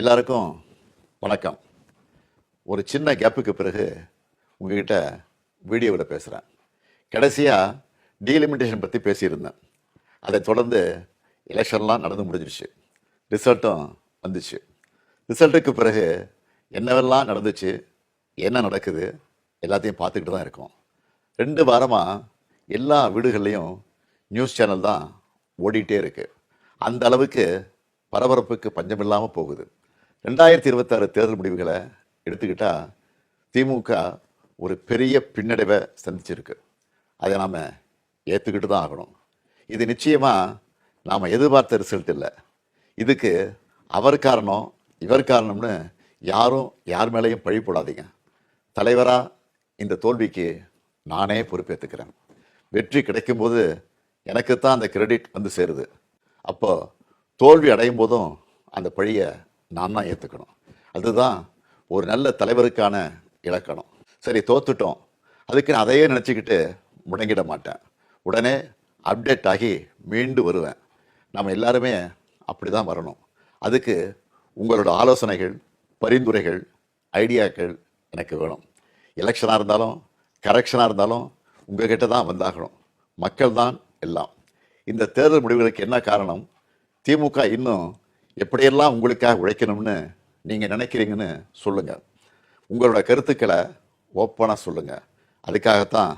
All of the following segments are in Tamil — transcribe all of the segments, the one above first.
எல்லாருக்கும் வணக்கம். ஒரு சின்ன கேப்புக்கு பிறகு உங்ககிட்ட வீடியோவில் பேசுகிறேன். கடைசியாக டீலிமிட்டேஷன் பற்றி பேசியிருந்தேன். அதை தொடர்ந்து எலெக்ஷன்லாம் நடந்து முடிஞ்சிருச்சு, ரிசல்ட்டும் வந்துச்சு. ரிசல்ட்டுக்கு பிறகு என்னவெல்லாம் நடந்துச்சு, என்ன நடக்குது எல்லாத்தையும் பார்த்துக்கிட்டு தான் இருக்கோம். 2 வாரமாக எல்லா வீடுகள்லையும் நியூஸ் சேனல் தான் ஓடிட்டே இருக்கு. அந்த அளவுக்கு பரபரப்புக்கு பஞ்சமில்லாமல் போகுது. 2026 தேர்தல் முடிவுகளை எடுத்துக்கிட்டால் திமுக ஒரு பெரிய பின்னடைவை சந்திச்சிருக்கு. அதை நாம் ஏற்றுக்கிட்டு தான் ஆகணும். இது நிச்சயமாக நாம் எதிர்பார்த்த ரிசல்ட் இல்லை. இதுக்கு அவர் காரணம் இவர் காரணம்னு யாரும் யார் மேலேயும் பழி போடாதீங்க. தலைவராக இந்த தோல்விக்கு நானே பொறுப்பேற்றுக்கிறேன். வெற்றி கிடைக்கும்போது எனக்கு தான் அந்த கிரெடிட் வந்து சேருது. அப்போ தோல்வி அடையும் போதும் அந்த பழியை நான் தான் ஏற்றுக்கணும். அதுதான் ஒரு நல்ல தலைவருக்கான இலக்கணம். சரி, தோத்துட்டோம், அதுக்கு நான் அதையே நினச்சிக்கிட்டு முடங்கிட மாட்டேன். உடனே அப்டேட் ஆகி மீண்டு வருவேன். நம்ம எல்லாருமே அப்படி தான் வரணும். அதுக்கு உங்களோட ஆலோசனைகள், பரிந்துரைகள், ஐடியாக்கள் எனக்கு வேணும். எலெக்ஷனாக இருந்தாலும் கரெக்ஷனாக இருந்தாலும் உங்ககிட்ட தான் வந்தாகணும். மக்கள் தான் எல்லாம். இந்த தேர்தல் முடிவுகளுக்கு என்ன காரணம்? திமுக இன்னும் எப்படியெல்லாம் உங்களுக்காக உழைக்கணும்னு நீங்கள் நினைக்கிறீங்கன்னு சொல்லுங்கள். உங்களோட கருத்துக்களை ஓப்பனாக சொல்லுங்கள். அதுக்காகத்தான்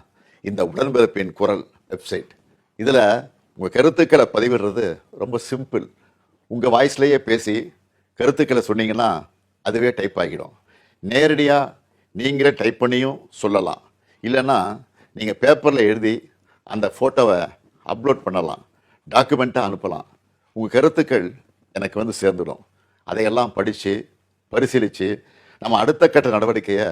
இந்த உடன்பிறப்பின் குரல் வெப்சைட். இதில் உங்கள் கருத்துக்களை பதிவிடுறது ரொம்ப சிம்பிள். உங்கள் வாய்ஸ்லேயே பேசி கருத்துக்களை சொன்னீங்கன்னா அதுவே டைப் ஆகிடும். நேரடியாக நீங்களே டைப் பண்ணியும் சொல்லலாம். இல்லைன்னா நீங்கள் பேப்பரில் எழுதி அந்த ஃபோட்டோவை அப்லோட் பண்ணலாம், டாக்குமெண்ட்டாக அனுப்பலாம். உங்கள் கருத்துக்கள் எனக்கு வந்து சேர்ந்துடும். அதையெல்லாம் படித்து பரிசீலித்து நம்ம அடுத்த கட்ட நடவடிக்கையை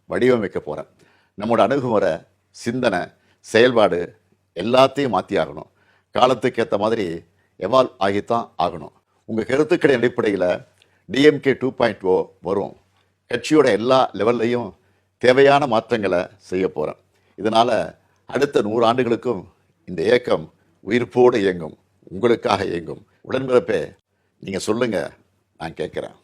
வடிவமைக்க போகிறேன். நம்மளோட அணுகுமுறை, சிந்தனை, செயல்பாடு எல்லாத்தையும் மாற்றி ஆகணும். காலத்துக்கு ஏற்ற மாதிரி எவால்வ் ஆகித்தான் ஆகணும். உங்கள் கருத்துக்களின் அடிப்படையில் டிஎம்கே 2.0 வரும். கட்சியோட எல்லா லெவல்லையும் தேவையான மாற்றங்களை செய்ய போகிறேன். இதனால் அடுத்த 100 ஆண்டுகளுக்கும் இந்த இயக்கம் உயிர்ப்போடு இயங்கும், உங்களுக்காக இயங்கும். உடன்பிறப்பே, நீங்கள் சொல்லுங்கள், நான் கேட்குறேன்.